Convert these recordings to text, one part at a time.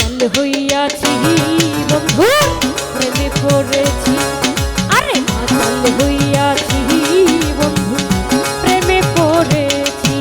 মাতাল হইয়াছি বন্ধু প্রেমে পড়েছি, আরে মাতাল হইয়াছি বন্ধু প্রেমে পড়েছি।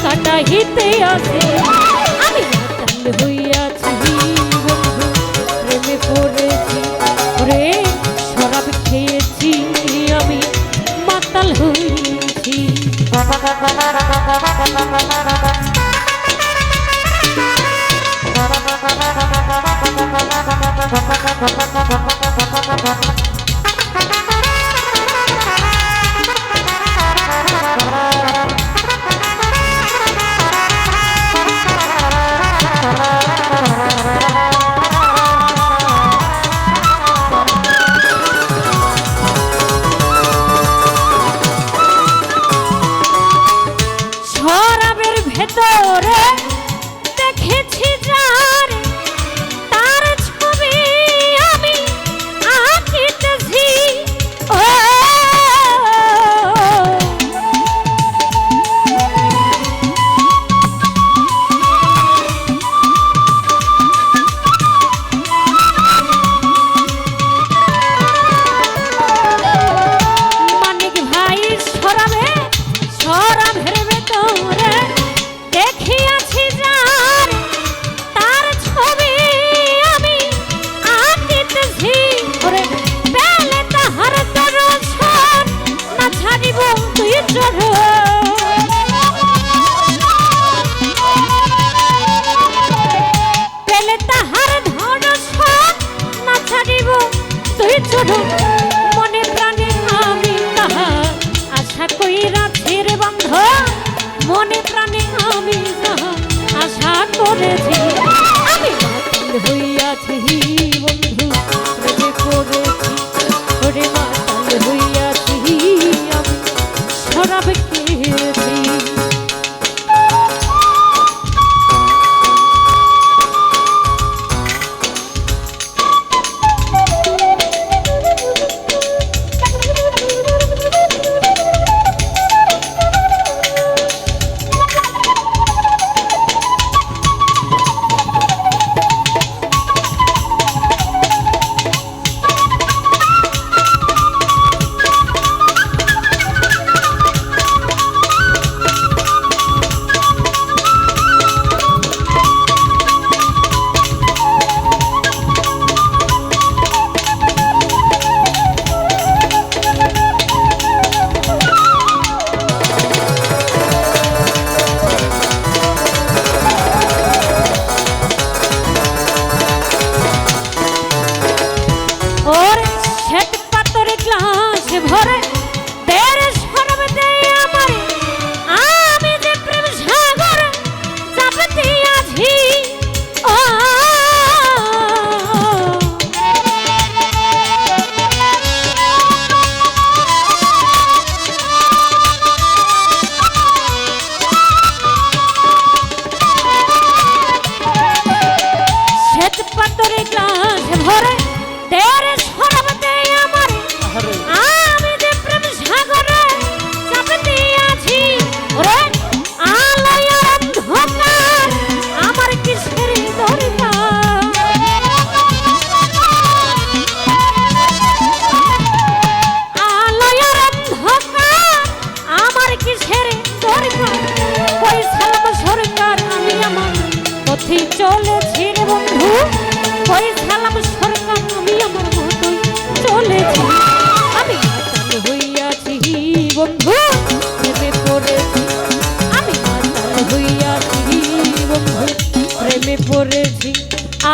কাটাইতে আছে আমি মাতাল হইয়াছি বন্ধু প্রেমে পড়েছি, ওরে শরাব খেয়েছি আমি মাতাল হইছি। ভেতরে দেখেছি যার তার ছবি আমি আঁকিতেছি, মানিক ভাই শরাবের ভেতরে দেখিয়াছি যার তার ছবি আমি আঁকিতেছি, ওরে পেলে তাহার দর্শন না ছাড়িব তুই চরণ, পেলে তাহার দর্শন না ছাড়িব তুই চরণ, মনে প্রাণে আমি তাহা আশা কইরাছি রে বন্ধু, মনে প্রাণে আমি যাহা আশা করেছি আমি মাতাল হইয়াছি বন্ধু প্রেমে পড়েছি, ওরে মাতাল হইয়াছি আমি শরাব খেয়েছি। চলেছি রে বন্ধু ওই সালাম সরকার আমি আমার মতোই চলেছি আমি মাতাল হইয়াছি বন্ধু প্রেমে পড়েছি আমি মাতাল হইয়াছি বন্ধু প্রেমে পড়েছি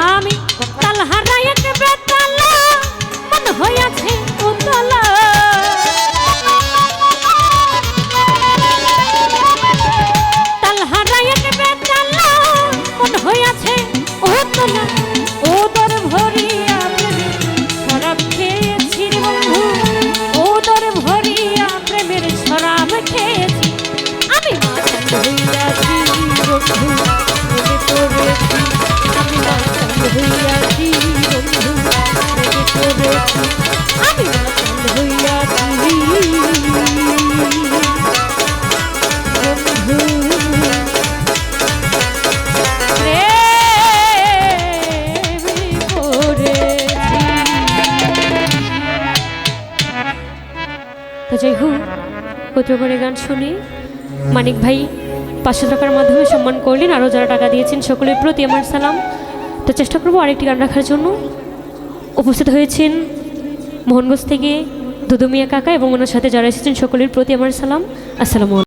আমি তাল হারাই এক বেতালা মন হইয়াছে উতলা তাল হারাই এক বেতালা মন হইয়াছে উতলা ওদর ভরিয়া প্রেমের শরাব খেয়েছি রে বন্ধু ওদর ভরিয়া প্রেমের শরাব খেয়েছি আমি মাতাল হইয়াছি বন্ধু প্রেমে পড়েছি আমি মাতাল হইয়াছি বন্ধু প্রেমে পড়েছি আমি মাতাল হইয়াছি তো যাই হোক কৌতুকের গান শুনে মানিক ভাই 500 টাকার মাধ্যমে সম্মান করলেন আরও যারা টাকা দিয়েছেন সকলের প্রতি আমার সালাম তো চেষ্টা করবো আরেকটি গান রাখার জন্য উপস্থিত হয়েছেন মোহনগঞ্জ থেকে দুদু মিয়া কাকা এবং ওনার সাথে যারা এসেছেন সকলের প্রতি আমার সালাম আসসালামু আলাইকুম